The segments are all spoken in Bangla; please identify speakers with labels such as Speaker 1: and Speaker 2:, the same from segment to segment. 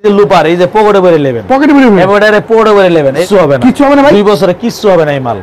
Speaker 1: লুপার এই যে পকেটে ভরে নেবেন,
Speaker 2: পকেটে ভরে
Speaker 1: এবারে পকেটে ভরে নেবেন, কিছু হবে না,
Speaker 2: কিছু হবে না ভাই,
Speaker 1: 2 বছরে কিছু হবে না। এই মাল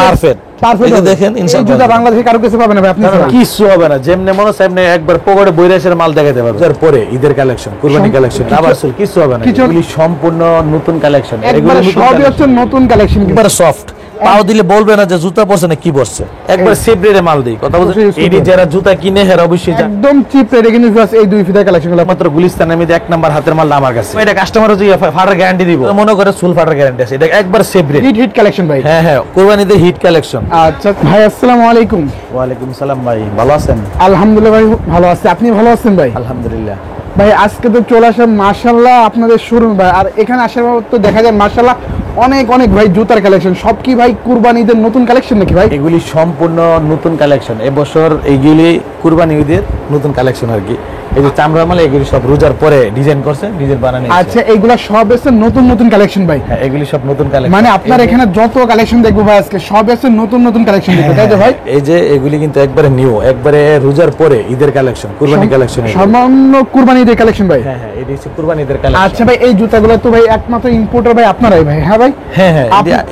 Speaker 1: পারফেক্ট
Speaker 2: পারফেক্ট
Speaker 1: দেখেন ইনশাআল্লাহ,
Speaker 2: জুতা বাংলাদেশে কারো কাছে পাবেন না ভাই, আপনি
Speaker 1: কিছু হবে না। যেমনে মনে সামনে একবার পকেটে বইরে এসে মাল দেখাতে পারবেন। পরে ঈদের কালেকশন, কুরবানি কালেকশন, আবার সুল কিছু হবে না, এগুলি সম্পূর্ণ নতুন কালেকশন,
Speaker 2: এগুলো সবই হচ্ছে নতুন কালেকশন,
Speaker 1: একবার সফট, পাও দিলে বলবে না যে জুতা পরছে না কি পরছে, একবার সেফ রেটে মাল দেই। কথা বলতে এই যারা জুতা কিনে হেরা অবশ্যই
Speaker 2: একদম চিপ রেটে কিন্তু এই দুই ফিতা কালেকশনগুলো
Speaker 1: মাত্র গুলিস্তানের মধ্যে 1 নাম্বার হাতের মাল আমার কাছে। এটা কাস্টমারও যে ফাটার গ্যারান্টি দিব, মনে করে সুল ফাটার গ্যারান্টি আছে, এটা একবার সেফ রেট,
Speaker 2: হিট কালেকশন ভাই।
Speaker 1: হ্যাঁ হ্যাঁ, কুরবানিতে হিট কালেকশন।
Speaker 2: আচ্ছা ভাই, আসসালামু আলাইকুম।
Speaker 1: ওয়া আলাইকুম সালাম ভাই, ভালো আছেন?
Speaker 2: আলহামদুলিল্লাহ ভাই ভালো আছি, আপনি ভালো আছেন ভাই?
Speaker 1: আলহামদুলিল্লাহ
Speaker 2: ভাই, আজকে তো চলে আসেন মাশাআল্লাহ আপনাদের শোরুম ভাই, আর এখানে আসার পর তো দেখা যায় মাশাআল্লাহ অনেক অনেক ভাই জুতার কালেকশন। সব কি ভাই কুরবানি ঈদের নতুন কালেকশন নাকি ভাই?
Speaker 1: এগুলি সম্পূর্ণ নতুন কালেকশন, এবছর এইগুলি কুরবানি ঈদের নতুন কালেকশন আর কি। এই যে চামড়া মাল এগুলি সব রোজার পরে ডিজাইন করছে, ডিজাইন বানানো।
Speaker 2: আচ্ছা, এগুলা সব এসে নতুন নতুন কালেকশন ভাই?
Speaker 1: হ্যাঁ, এগুলি সব নতুন কালেকশন।
Speaker 2: মানে আপনার এখানে যত কালেকশন দেখবো ভাই আজকে সব এসে নতুন নতুন কালেকশন দেখবো, তাই তো ভাই?
Speaker 1: এই যে এগুলি কিন্তু একবারে নিউ, একবারে রোজার পরে ঈদের কালেকশন, কুরবানি কালেকশন,
Speaker 2: সামান্য কুরবানি ঈদের কালেকশন ভাই।
Speaker 1: হ্যাঁ হ্যাঁ, এটা হচ্ছে কুরবানি ঈদের কালেকশন।
Speaker 2: আচ্ছা ভাই, এই জুতাগুলো তো ভাই একমাত্র ইম্পোর্টার ভাই আপনারাই ভাই? হ্যাঁ ভাই,
Speaker 1: হ্যাঁ হ্যাঁ,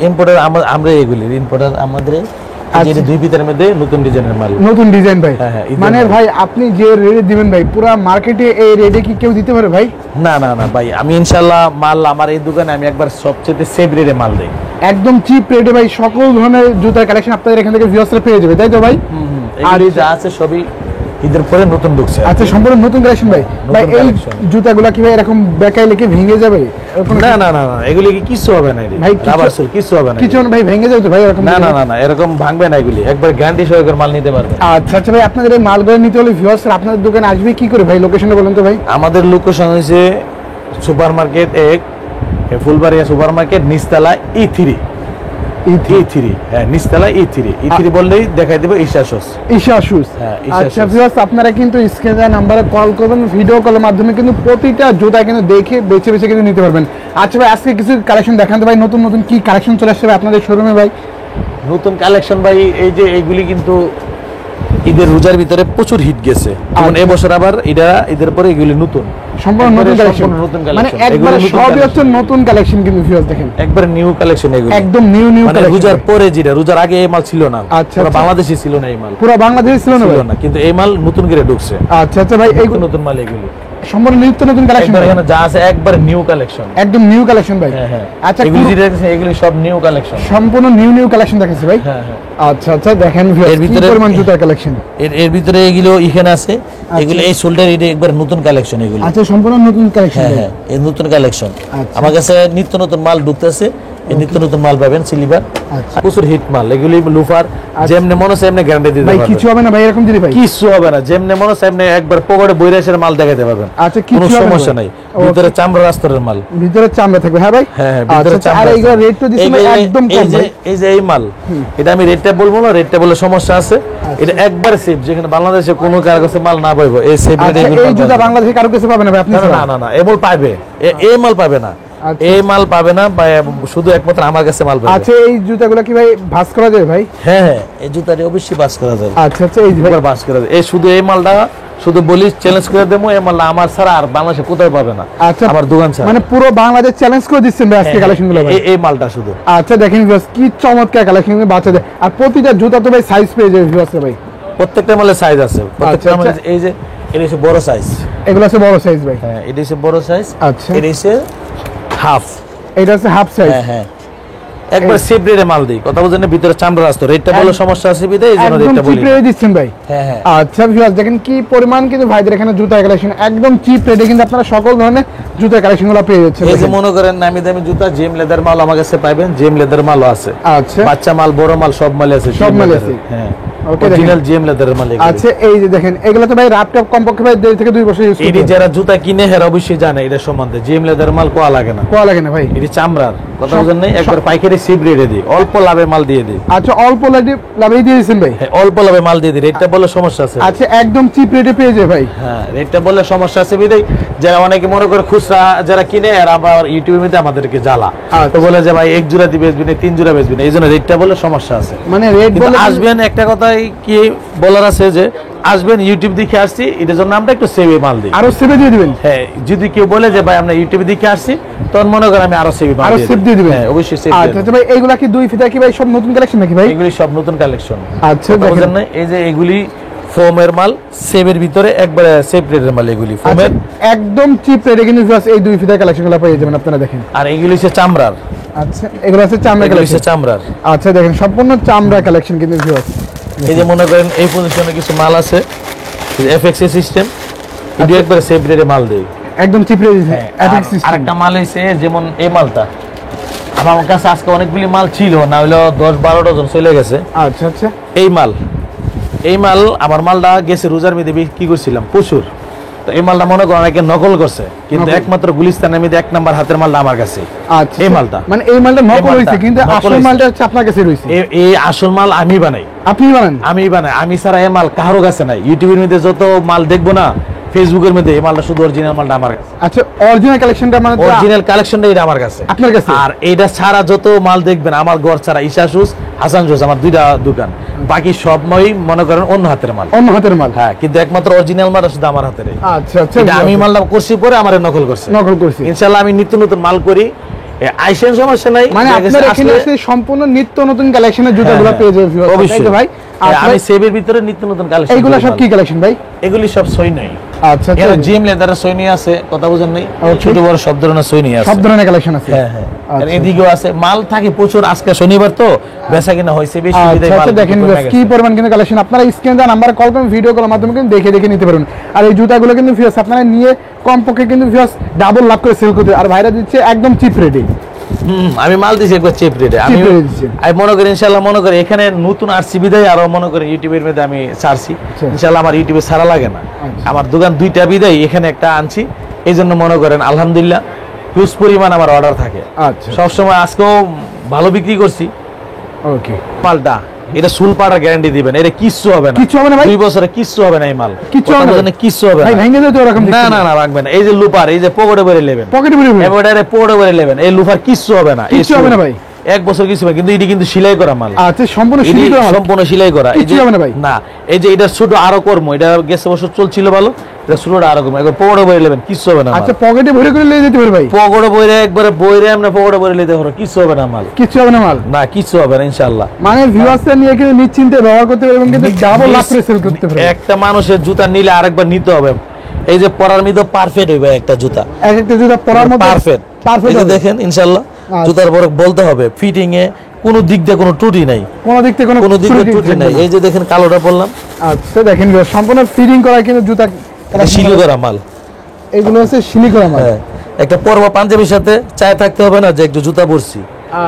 Speaker 1: ইম্পোর্টার আমরা, এগুলি ইম্পোর্টার আমাদের।
Speaker 2: আচ্ছা,
Speaker 1: দুই পিতার মধ্যে নতুন ডিজাইনের মাল,
Speaker 2: নতুন ডিজাইন ভাই।
Speaker 1: হ্যাঁ হ্যাঁ,
Speaker 2: মানে ভাই আপনি যে রেটে দিবেন ভাই, পুরো মার্কেটে এই রেটে কি কেউ দিতে পারে ভাই?
Speaker 1: না না না ভাই, আমি ইনশাআল্লাহ মাল আমার এই দোকানে আমি একবার সবচেয়ে সেফ রেটে মাল দেই,
Speaker 2: একদম চিপ রেটে ভাই। সকল ধরনের জুতার কালেকশন আপনাদের এখান থেকে ভিউয়ার্সরা পেয়ে যাবে, তাই তো ভাই?
Speaker 1: আর যা আছে সবই ঈদের পরে নতুন ঢুকছে।
Speaker 2: আচ্ছা, সম্পূর্ণ নতুন কালেকশন ভাই। ভাই এই জুতাগুলো কি ভাই এরকম বেকাইলে কি ভেঙে যাবে?
Speaker 1: না না না না, এগুলি কি কিছু হবে না
Speaker 2: ভাই,
Speaker 1: আবার সুল কিছু হবে না,
Speaker 2: কিছু ভাই ভেঙে যাবে তো ভাই এরকম?
Speaker 1: না না না না, এরকম ভাঙবে না, এগুলি একবার গ্যারান্টি সহকারে মাল নিতে পারবে।
Speaker 2: আচ্ছা আচ্ছা ভাই, আপনাদের এই মালগুলো নিতে হলে ভিউয়ার্সরা আপনাদের দোকানে আসবে কি করে ভাই? লোকেশনটা বলেন তো ভাই।
Speaker 1: আমাদের লোকেশন হচ্ছে super market 1, Fulbaria super market, নিচতলা E3, হ্যাঁ নিচতলা E3 বললেই দেখাই দেব ঈশা শুজ।
Speaker 2: ঈশা শুজ।
Speaker 1: হ্যাঁ,
Speaker 2: আচ্ছা ভিউয়ার্স, আপনারা কিন্তু স্ক্রিনে নাম্বারে কল করবেন, ভিডিও কলের মাধ্যমে কিন্তু প্রতিটা জুতা কিন্তু দেখে বেছে বেছে কিন্তু নিতে পারবেন। আচ্ছা ভাই, আজকে কিছু কালেকশন দেখান তো ভাই, নতুন নতুন কি কালেকশন চলে আসছে ভাই আপনাদের শোরুমে ভাই?
Speaker 1: নতুন কালেকশন ভাই, এই যে এইগুলি কিন্তু ঈদের রোজার ভিতরে প্রচুর হিট গেছে, যেমন এবছর আবার এটা ঈদের পরে এগুলি নতুন,
Speaker 2: সম্পূর্ণ নতুন কালেকশন, মানে একবারে সবই হচ্ছে নতুন কালেকশন কিন্তু ভিউয়ার্স দেখেন,
Speaker 1: একবার নিউ কালেকশন এগুলো,
Speaker 2: একদম নিউ কালেকশন।
Speaker 1: রোজার পরে যেটা, রোজার আগে এই মাল ছিল না।
Speaker 2: আচ্ছা,
Speaker 1: পুরো বাংলাদেশে ছিল না এই মাল,
Speaker 2: পুরো বাংলাদেশে ছিল না,
Speaker 1: কিন্তু এই মাল নতুন করে ঢুকছে।
Speaker 2: আচ্ছা আচ্ছা ভাই, এই
Speaker 1: নতুন মাল এগুলি
Speaker 2: সম্পূর্ণ নিত্য নতুন কালেকশন,
Speaker 1: এখানে যা আছে একবার নিউ কালেকশন,
Speaker 2: একদম নিউ কালেকশন ভাই।
Speaker 1: হ্যাঁ হ্যাঁ,
Speaker 2: আচ্ছা,
Speaker 1: এগুলি যেটা আছে এগুলি সব নিউ কালেকশন,
Speaker 2: সম্পূর্ণ নিউ কালেকশন দেখাচ্ছি ভাই।
Speaker 1: হ্যাঁ হ্যাঁ,
Speaker 2: আচ্ছা আচ্ছা, দেখেন এর ভিতরে পরিমাণ জুতার কালেকশন,
Speaker 1: এর ভিতরে এগুলো এখানে আছে, এগুলো এই শোল্ডার এটা একবার নতুন কালেকশন এগুলো।
Speaker 2: আচ্ছা, সম্পূর্ণ নতুন কালেকশন।
Speaker 1: হ্যাঁ হ্যাঁ, এই নতুন কালেকশন
Speaker 2: আচ্ছা,
Speaker 1: আমার কাছে নিত্য নতুন মাল ঢুকতেছে, এই নিত্য নতুন মাল পাবেন সিলিভার, প্রচুর হিট মাল এগুলি। লুফার যেমনে মনে হয় এমনি গ্যারান্টি দিতে
Speaker 2: ভাই,
Speaker 1: পারবেন,
Speaker 2: কিছু হবে না ভাই এরকম দিলে ভাই?
Speaker 1: কিছু হবে না, যেমনে মনে হয় এমনি একবার পকেটে বইরে এসে মাল দেখাতে পারবেন।
Speaker 2: আচ্ছা,
Speaker 1: কোনো
Speaker 2: কিছু
Speaker 1: সমস্যা নাই, ভিতরে চামড়া রাস্তরের মাল,
Speaker 2: ভিতরে চামড়া থাকবে। হ্যাঁ ভাই,
Speaker 1: হ্যাঁ হ্যাঁ, ভিতরে চামড়া।
Speaker 2: আর এইগুলো রেট তো দিছেন একদম কম ভাই।
Speaker 1: এই যে এই মাল, এটা আমি রেটটা বলবো না, রেটটা বলে সমস্যা আছে। এটা একবার সেফ, যেখানে বাংলাদেশে কোনো কারো কাছে মাল না পাইবো এই সেফ রেটে।
Speaker 2: এই জুতা বাংলাদেশে কারো কাছে পাবে না ভাই আপনি?
Speaker 1: না না না, এই মাল পাবে, এই মাল পাবে না, এই মাল পাবে না, শুধু একমাত্র আমার কাছে মাল পাবে।
Speaker 2: আচ্ছা, এই জুতাগুলো কি ভাই ভাঁজ করা যায় ভাই?
Speaker 1: হ্যাঁ হ্যাঁ, এই জুতাটি অবশ্যই বাস করা যাবে।
Speaker 2: আচ্ছা আচ্ছা, এই ভাই
Speaker 1: বাস করা যাবে, এই শুধু এই মালটা শুধু বলি চ্যালেঞ্জ করে দেবো, এই মালটা আমার ছাড়া আর বাংলাদেশে কোথায় পাবে না।
Speaker 2: আচ্ছা,
Speaker 1: আমার দোকান ছাড়া,
Speaker 2: মানে পুরো বাংলাদেশ চ্যালেঞ্জ করে দিচ্ছেন ভাই আজকে কালেকশনগুলো ভাই?
Speaker 1: এই মালটা শুধু।
Speaker 2: আচ্ছা, দেখেন ভিউয়ার্স কি চমৎকার কালেকশন বাচ্চাদের, আর প্রতিটা জুতা তো ভাই সাইজ পেয়ে যাবে ভিউয়ার্স ভাই,
Speaker 1: প্রত্যেকটা মালের সাইজ আছে, প্রত্যেকটা মালের। এই যে এটা হচ্ছে বড় সাইজ,
Speaker 2: এগুলো আছে বড় সাইজ ভাই।
Speaker 1: হ্যাঁ, এটা হচ্ছে বড় সাইজ।
Speaker 2: আচ্ছা,
Speaker 1: এটা হচ্ছে হাফ,
Speaker 2: এটা হচ্ছে হাফ সাইজ।
Speaker 1: হ্যাঁ হ্যাঁ, একবার সেফ রেটে মাল দেই, কথা বুঝেন, ভিতরে চামড়া রাস্তা, রেটটা বলে সমস্যা আছে বিদায়, এইজন্য রেটটা বলি।
Speaker 2: চিপ রেটে দিচ্ছেন ভাই?
Speaker 1: হ্যাঁ হ্যাঁ।
Speaker 2: আচ্ছা ভিউয়ার্স, দেখেন কি পরিমাণ কিন্তু ভাইদের এখানে জুতার কালেকশন, একদম চিপ রেটে কিন্তু আপনারা সকল ধরনের জুতার কালেকশনগুলো পেয়ে যাচ্ছেন।
Speaker 1: এই যে মনে করেন নামি দামি জুতা, জেম লেদার মাল আমার কাছে পাবেন, জেম লেদার মালও আছে।
Speaker 2: আচ্ছা,
Speaker 1: বাচ্চা মাল, বড় মাল সব মাল আছে,
Speaker 2: সব মাল আছে।
Speaker 1: হ্যাঁ,
Speaker 2: ওকে,
Speaker 1: অরিজিনাল জেম লেদারের মাল এগুলো।
Speaker 2: আচ্ছা, এই যে দেখেন এগুলো তো ভাই রাফটপ কমপক্ষে ভাই 1.5 থেকে 2 বছর ইউজ করতে।
Speaker 1: এই যারা জুতা কিনে হেরা অবশ্যই জানে এটা সম্বন্ধে, জেম লেদার মাল কোয়া লাগে না,
Speaker 2: কোয়া লাগে না ভাই,
Speaker 1: এটি চামড়ার, কথা বুঝেন নাই। একবার পাইকারি সিপ রেটে দিই, অল্প লাভে মাল দিয়ে দিই।
Speaker 2: আচ্ছা, অল্প লাভে দিয়ে দিয়েছেন ভাই?
Speaker 1: হ্যাঁ, অল্প লাভে মাল দিয়ে দিই, রেটটা বলে সমস্যা আছে।
Speaker 2: আচ্ছা, একদম চিপ রেটে পেয়ে যায় ভাই?
Speaker 1: হ্যাঁ, রেটটা বলে সমস্যা আছে বিদায়, যারা অনেকে মনে করে খুচরা যারা কিনে আর আবার ইউটিউবের মধ্যে আমাদেরকে জ্বালা, তো বলে যে ভাই 1 জোড়া দিয়ে বেচবি না 3 জোড়া বেচবি না, এই জন্য রেটটা বলে সমস্যা আছে।
Speaker 2: মানে রেট বলে
Speaker 1: আসবেন, একটা কথাই কি বলার আছে যে আসবেন ইউটিউব দেখে আসছি, এটার জন্য আমরা একটু সেভে মাল দিই।
Speaker 2: আরো সেভে দিয়ে দিবেন?
Speaker 1: হ্যাঁ, যদি কেউ বলে যে ভাই আমরা ইউটিউবে দেখে আসছি, তখন মনে করেন আমি আরো সেভে মাল
Speaker 2: আরো সেভ দিয়ে দিবেন?
Speaker 1: হ্যাঁ, অবশ্যই সেভ।
Speaker 2: আচ্ছা ভাই, এইগুলা কি দুই ফিতা কি ভাই সব নতুন কালেকশন নাকি ভাই?
Speaker 1: এগুলি সব নতুন কালেকশন।
Speaker 2: আচ্ছা
Speaker 1: বুঝলেন
Speaker 2: দেখেন,
Speaker 1: না, এই যে এগুলি ফোমের মাল, সেভের ভিতরে একবারে সেভ রেটের মাল এগুলি ফোমের।
Speaker 2: একদম চিপ রেটে কিন্তু ভিউয়ার্স এই দুই ফিতা কালেকশনগুলো পেয়ে যাবেন আপনারা দেখেন।
Speaker 1: আর এগুলি হচ্ছে চামড়ার।
Speaker 2: আচ্ছা, এগুলো আছে চামড়া
Speaker 1: এগুলি
Speaker 2: কালেকশন।
Speaker 1: হচ্ছে চামড়ার।
Speaker 2: আচ্ছা দেখেন, সম্পূর্ণ চামড়া কালেকশন কিন্তু ভিউয়ার্স।
Speaker 1: এই যে মনে করেন এই পজিশনে কিছু মাল আছে, এফএক্সএ সিস্টেম, এটি একবারে সেভ রেটে মাল দেই।
Speaker 2: একদম চিপ রেটে।
Speaker 1: আরেকটা মাল হইছে যেমন এই মালটা, আমার কাছে আজকে অনেকগুলি মাল ছিল, না হইলো 10-12 ডজন চলে গেছে।
Speaker 2: আচ্ছা আচ্ছা,
Speaker 1: এই মাল আমার মালটা গেছে রোজার মধ্যে কি করছিলাম প্রচুর। তো এই মালটা মনে করেন অনেকে নকল করছে, কিন্তু
Speaker 2: নকল।
Speaker 1: একমাত্র গুলিস্তানের মধ্যে 1 নাম্বার হাতের মালটা আমার কাছে।
Speaker 2: আচ্ছা
Speaker 1: এই মালটা
Speaker 2: মানে এই মালটা নকল
Speaker 1: মালটা
Speaker 2: হইছে, কিন্তু
Speaker 1: নকল
Speaker 2: আসল
Speaker 1: হইছে।
Speaker 2: মালটা হচ্ছে আপনার কাছে রইছে।
Speaker 1: এই আসল মাল আমি বানাই।
Speaker 2: আপনি বানান?
Speaker 1: আমি ছাড়া এই মাল কারো কাছে নাই। ইউটিউবের মধ্যে যত মাল দেখবো না, ফেসবুকের মধ্যে, এই মালটা শুধু অরিজিনাল মালটা আমার কাছে।
Speaker 2: আচ্ছা, অরিজিনাল কালেকশনটা মানে তো
Speaker 1: অরিজিনাল কালেকশনটা এটা আমার কাছে।
Speaker 2: আপনার কাছে?
Speaker 1: আর এইটা ছাড়া যত মাল দেখবেন আমার ঘর ছাড়া, ঈশা শুজ, হাসান শুজ, আমার 2টা দোকান, বাকি সবই মনে করেন অন্য হাতের মাল।
Speaker 2: অন্য হাতের মাল?
Speaker 1: হ্যাঁ, কিন্তু একমাত্র অরিজিনাল মাল শুধু আমার হাতের।
Speaker 2: আচ্ছা আচ্ছা,
Speaker 1: এটা আমি মালটা করছি, পরে আমার নকল করছে।
Speaker 2: নকল করছি।
Speaker 1: ইনশাআল্লাহ আমি নিত্য নতুন মাল করি, আইসেন সমস্যা নাই।
Speaker 2: মানে আপনার এখানে এসে সম্পূর্ণ নিত্য নতুন কালেকশনের জুতাগুলো পেয়ে যাবেন ভিউয়ার্স।
Speaker 1: অবশ্যই
Speaker 2: ভাই
Speaker 1: আমি সেভের ভিতরে নিত্য নতুন কালেকশন।
Speaker 2: এইগুলা সব কি কালেকশন ভাই?
Speaker 1: এগুলি সব সই নাই।
Speaker 2: আচ্ছা আচ্ছা,
Speaker 1: এর জিম লেদারের সইনি আছে, কথা বুঝেন নাই? ছোট বড় সব ধরনের সইনি আছে,
Speaker 2: সব ধরনের কালেকশন আছে।
Speaker 1: হ্যাঁ হ্যাঁ।
Speaker 2: আচ্ছা।
Speaker 1: এদিকেও আছে, মাল থাকে প্রচুর। আজকে শনিবার তো বেচা কিনা হয়েছে বেশি।
Speaker 2: আচ্ছা আচ্ছা, দেখেন কি পরিমাণ কিন্তু কালেকশন। আপনারা স্ক্রিনে দেওয়া নাম্বারে কল করুন, ভিডিও কলের মাধ্যমে কিন্তু দেখে নিতে পারবেন। আর এই জুতাগুলো কিন্তু ভিউয়ার্স আপনারা নিয়ে কমপক্ষে কিন্তু ভিউয়ার্স ডাবল লাভ করে সেল করতে, আর ভাইরা দিচ্ছে একদম চিপ রেটে।
Speaker 1: আমি মাল দিছি একবার চিপ রেটে। আমি মনে করি ইনশাআল্লাহ, মনে করি এখানে নতুন আরসিবি দেয়, আর মনে করি ইউটিউবের মধ্যে আমি ছাড়ছি। ইনশাআল্লাহ আমার ইউটিউবে ছাড়া লাগে না। আমার দোকান 2টা বিদায়, এখানে একটা আনছি, এই জন্য মনে করেন আলহামদুলিল্লাহ হিউজ পরিমাণ আমার অর্ডার থাকে।
Speaker 2: আচ্ছা,
Speaker 1: সবসময় আজকেও ভালো বিক্রি করছি।
Speaker 2: ওকে,
Speaker 1: মালটা এটা সুল পাড়ার গ্যারান্টি দিবেন, এটা কিচ্ছু হবে না।
Speaker 2: কিচ্ছু হবে না ভাই?
Speaker 1: 2 বছরে কিচ্ছু হবে না এই মাল।
Speaker 2: কিচ্ছু হবে না?
Speaker 1: কিচ্ছু হবে
Speaker 2: ভাই
Speaker 1: না।
Speaker 2: ভেঙে যেত এরকম?
Speaker 1: না না না, রাখবেন। এই যে লুপার, এই যে পকেটে ভরে নেবেন,
Speaker 2: পকেটে ভরে নেবেন,
Speaker 1: এবারে পকেটে ভরে নেবেন, এই লুপার কিচ্ছু হবে না।
Speaker 2: কিচ্ছু হবে না ভাই?
Speaker 1: 1 বছর কিছু হবে, কিন্তু এটি কিন্তু সেলাই করা মাল।
Speaker 2: আচ্ছা, সম্পূর্ণ
Speaker 1: এটি
Speaker 2: সিলি করা মাল?
Speaker 1: সম্পূর্ণ সেলাই করা।
Speaker 2: কিচ্ছু হবে না ভাই?
Speaker 1: না, এই যে এটা ছোট আরো কর্ম, এটা গেছে বছর চলছিল ভালো, এটা ছোটটা আরো কর্ম, একবার পকেটে ভরে নেবেন, কিচ্ছু হবে না।
Speaker 2: আচ্ছা, পকেটে ভরে করে নিয়ে যেতে পারে ভাই?
Speaker 1: পকেটে ভরে একবারে বইরে আমরা পকেটে ভরে নিতে পারো, কিচ্ছু হবে না মাল।
Speaker 2: কিচ্ছু হবে না মাল?
Speaker 1: না, কিচ্ছু হবে না ইনশাআল্লাহ।
Speaker 2: মানে ভিউয়ার্সরা নিয়ে কিন্তু নিশ্চিন্তে ব্যবহার করতে পারবেন, কিন্তু ডাবল লাভ করে সেল করতে পারবেন।
Speaker 1: একটা মানুষের জুতা নিলে আরেকবার নিতে হবে। এই যে পরার মধ্যে পারফেক্ট হইবে একটা জুতা,
Speaker 2: এক একটা জুতা পরার মধ্যে
Speaker 1: পারফেক্ট।
Speaker 2: পারফেক্ট
Speaker 1: দেখেন ইনশাআল্লাহ জুতার পরে বলতে হবে ফিটিং এ কোনো দিক দিয়ে কোনো ত্রুটি নাই,
Speaker 2: কোনো দিক থেকে
Speaker 1: কোনো দিক দিয়ে ত্রুটি নাই। এই যে দেখেন কালোটা বললাম।
Speaker 2: আচ্ছা দেখেন সম্পূর্ণ ফিটিং করা কিন্তু জুতা,
Speaker 1: শিলি করা মাল।
Speaker 2: এগুলো হচ্ছে শিলি করা মাল।
Speaker 1: হ্যাঁ, একটা পরবা পাঞ্জাবির সাথে চায় থাকতে হবে না যে একটু জুতা পরছি।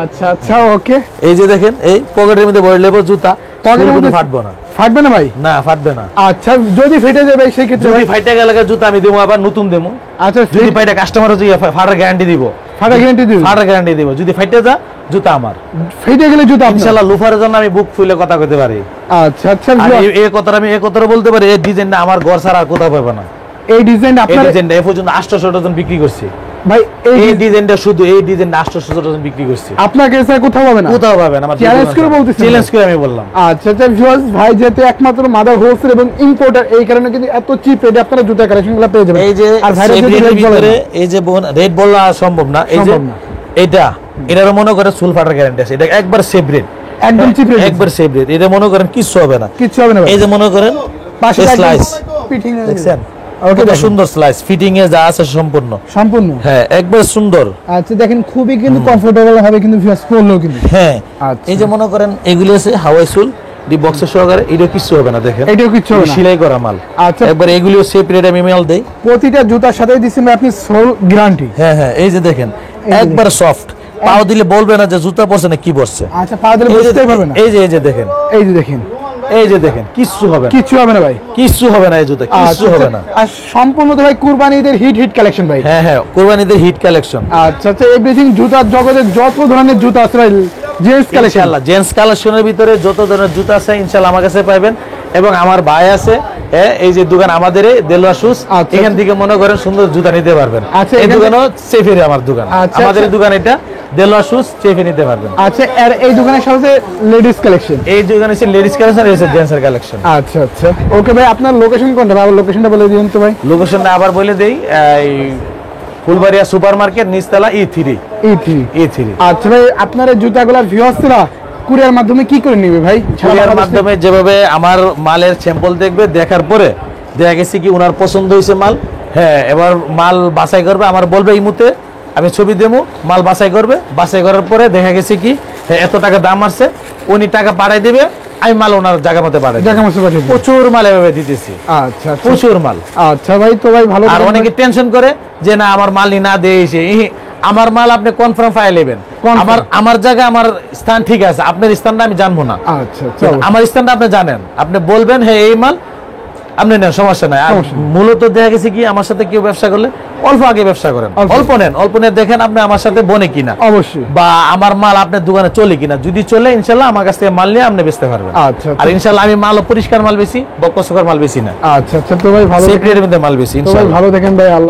Speaker 2: আচ্ছা আচ্ছা, ওকে।
Speaker 1: এই যে দেখেন এই পকেটের মধ্যে ভরে নেব জুতা,
Speaker 2: পকেটের মধ্যে
Speaker 1: ফাটবে না।
Speaker 2: ফাটবে না ভাই?
Speaker 1: না, ফাটবে না।
Speaker 2: আচ্ছা, যদি ফেটে যাবে সেই ক্ষেত্রে?
Speaker 1: যদি ফাইটে গেলে জুতা আমি দেবো, আবার নতুন দেবো।
Speaker 2: আচ্ছা,
Speaker 1: যদি ফাইটে কাস্টমার যদি ফাটার গ্যারান্টি দিব,
Speaker 2: ফাটা গ্যারান্টি দিব?
Speaker 1: ফাটার গ্যারান্টি দিব। যদি ফাইটে যা জুতা আমার।
Speaker 2: ফেটে গেলে জুতা আপনার?
Speaker 1: ইনশাআল্লাহ লুফারের জন্য আমি বুক ফুলে কথা কইতে পারি।
Speaker 2: আচ্ছা আচ্ছা,
Speaker 1: আর এই কথাটা আমি এই কথাটা বলতে পারি, এই ডিজাইনটা আমার ঘর ছাড়া আর কোথাও পাবে না।
Speaker 2: এই ডিজাইন
Speaker 1: এই
Speaker 2: আপনার?
Speaker 1: ডিজাইনটা এই পর্যন্ত 800 ডজন বিক্রি করছি
Speaker 2: ভাই
Speaker 1: এই ডিজাইনটা, শুধু এই ডিজাইনটা 800 ডজন বিক্রি করছি।
Speaker 2: আপনার কাছে কোথাও পাবে না?
Speaker 1: কোথাও পাবে না। আমার
Speaker 2: চ্যালেঞ্জ করে বলতেছি,
Speaker 1: চ্যালেঞ্জ করে আমি বললাম।
Speaker 2: আচ্ছা আচ্ছা ভিউয়ার্স, ভাই যেহেতু একমাত্র মাদার হোলসেল এবং ইম্পোর্টার, এই কারণে কিন্তু এত চিপ রেটে আপনারা জুতা কালেকশনগুলো পেয়ে যাবেন।
Speaker 1: এই যে
Speaker 2: আর ভাইরা যদি
Speaker 1: সেফটির
Speaker 2: রেট বলেন,
Speaker 1: ভিতরে এই যে রেট বলা সম্ভব না। এই যে
Speaker 2: সম্ভব না।
Speaker 1: এটা এটার মনে করে সুল ফাটার গ্যারান্টি আছে। এটা একবার সেভ রেট,
Speaker 2: একদম চিপ রেট,
Speaker 1: একবার সেভ রেট। এটা মনে করেন কিচ্ছু হবে না,
Speaker 2: কিচ্ছু হবে না ভাই।
Speaker 1: এই যে মনে করেন
Speaker 2: পাশে
Speaker 1: স্লাইস
Speaker 2: ফিটিং
Speaker 1: দেখছেন,
Speaker 2: ওকে,
Speaker 1: কত সুন্দর স্লাইস, ফিটিং এ যা আছে সম্পূর্ণ।
Speaker 2: সম্পূর্ণ?
Speaker 1: হ্যাঁ, একবার সুন্দর।
Speaker 2: আচ্ছা দেখেন, খুবই কিন্তু কমফোর্টেবল হবে কিন্তু ভিউয়ার্স পরলেও কিন্তু।
Speaker 1: হ্যাঁ,
Speaker 2: আচ্ছা।
Speaker 1: এই যে মনে করেন এগুলি আছে হাওয়াই সুল ডি বক্সের সহকারে, এটাও কিচ্ছু হবে না। দেখেন
Speaker 2: এটাও কিচ্ছু হবে না,
Speaker 1: সেলাই করা মাল।
Speaker 2: আচ্ছা,
Speaker 1: একবার এগুলিও সেফ রেট আমি মাল দেই।
Speaker 2: প্রতিটা জুতার সাথেই দিচ্ছেন আপনি সোল গ্যারান্টি।
Speaker 1: হ্যাঁ হ্যাঁ, এই যে দেখেন একবার সফট, পাও দিলে বলবে না যে জুতা পরছে না কি পরছে।
Speaker 2: আচ্ছা, পা দিলে বুঝতেই পারবে না।
Speaker 1: এই যে দেখেন,
Speaker 2: এই যে দেখেন,
Speaker 1: এই যে দেখেন কিচ্ছু হবে না,
Speaker 2: কিচ্ছু হবে না ভাই,
Speaker 1: কিচ্ছু হবে না। এই জুতা কিচ্ছু হবে না।
Speaker 2: আর সম্পূর্ণ তো ভাই কুরবানিদের হিট কালেকশন ভাই।
Speaker 1: হ্যাঁ হ্যাঁ, কুরবানিদের হিট কালেকশন।
Speaker 2: আচ্ছা আচ্ছা, এভরিথিং জুতার জগতে যত ধরনের জুতা আছে ভাই, জেন্টস কালেকশন।
Speaker 1: ইনশাআল্লাহ জেন্টস কালেকশনের ভিতরে যত ধরনের জুতা আছে ইনশাআল্লাহ আমার কাছে পাবেন। এবং আমার ভাই আছে, এই যে দোকান আমাদের দেলোয়া শুজ, এখান থেকে মনে করেন সুন্দর জুতা নিতে পারবেন।
Speaker 2: আচ্ছা,
Speaker 1: এই দোকানও সেফের আমার দোকান, আমাদের দোকান এটা দেলোয়ার শুজ চেপে নিতে পারবেন।
Speaker 2: আচ্ছা, আর এই দোকানের সাথে লেডিস কালেকশন,
Speaker 1: এই দোকানে হচ্ছে লেডিস কালেকশন, এই হচ্ছে জেন্টসের কালেকশন।
Speaker 2: আচ্ছা আচ্ছা, ওকে ভাই, আপনার লোকেশন কোনটা ভাই? লোকেশনটা বলে দিন তো ভাই।
Speaker 1: লোকেশনটা আবার বলে দেই, এই ফুলবাড়িয়া সুপার মার্কেট নিচতলা E3।
Speaker 2: আচ্ছা ভাই, আপনার এই জুতাগুলোর ভিউয়ার্সরা কুরিয়ার মাধ্যমে কি করে নেবে ভাই?
Speaker 1: কুরিয়ার মাধ্যমে যেভাবে আমার মালের স্যাম্পল দেখবে, দেখার পরে দেখা গেছে কি ওনার পছন্দ হয়েছে মাল, হ্যাঁ এবার মাল বাছাই করবে, আমার বলবে এই মুহূর্তে আমি ছবি দেবো, মাল বাছাই করবে, বাছাই করার পরে দেখা গেছে কি হ্যাঁ এত টাকা দাম আসছে, উনি টাকা পাঠাই দেবে, আমি মাল ওনার জায়গা মতো পাঠাই দেব।
Speaker 2: জায়গা মতো পাঠিয়ে দিন।
Speaker 1: প্রচুর মাল এভাবে দিতেছি,
Speaker 2: আচ্ছা আচ্ছা।
Speaker 1: প্রচুর মাল।
Speaker 2: আচ্ছা ভাই, তো ভাই ভালো
Speaker 1: আর
Speaker 2: থাকবেন
Speaker 1: অনেকে
Speaker 2: ভাই।
Speaker 1: টেনশন করে যে না আমার মালই না দিয়েছে, আমার মাল আপনি কনফার্ম ফাইল নেবেন,
Speaker 2: Confirm।
Speaker 1: আমার জায়গা আমার স্থান ঠিক আছে, আপনার স্থানটা আমি জানবো না।
Speaker 2: আচ্ছা আচ্ছা,
Speaker 1: আমার স্থানটা আপনি জানেন, আপনি বলবেন হ্যাঁ এই মাল আপনি নেন, সমস্যা নাই। আর
Speaker 2: সমস্যা নেই।
Speaker 1: মূলত দেখা গেছে কি আমার সাথে কেউ ব্যবসা করলে অল্প আগে ব্যবসা করেন,
Speaker 2: অল্প।
Speaker 1: অল্প নেন দেখেন আপনি আমার সাথে বনে কিনা,
Speaker 2: অবশ্যই।
Speaker 1: বা আমার মাল আপনার দোকানে চলে কিনা, যদি চলে ইনশাল্লাহ আমার কাছ থেকে মাল নিয়ে আপনি বেচতে পারবেন।
Speaker 2: আচ্ছা
Speaker 1: আর ইনশাল্লাহ আমি মাল পরিষ্কার মাল বেশি, বকসকার মাল বেশি না,
Speaker 2: আচ্ছা আচ্ছা, তো ভাই ভালো
Speaker 1: সেফ
Speaker 2: থাকেন।
Speaker 1: রেটের মধ্যে মাল বেশি
Speaker 2: তো ভাই
Speaker 1: ইনশাল্লাহ।
Speaker 2: ভালো থাকেন ভাই, আল্লাহ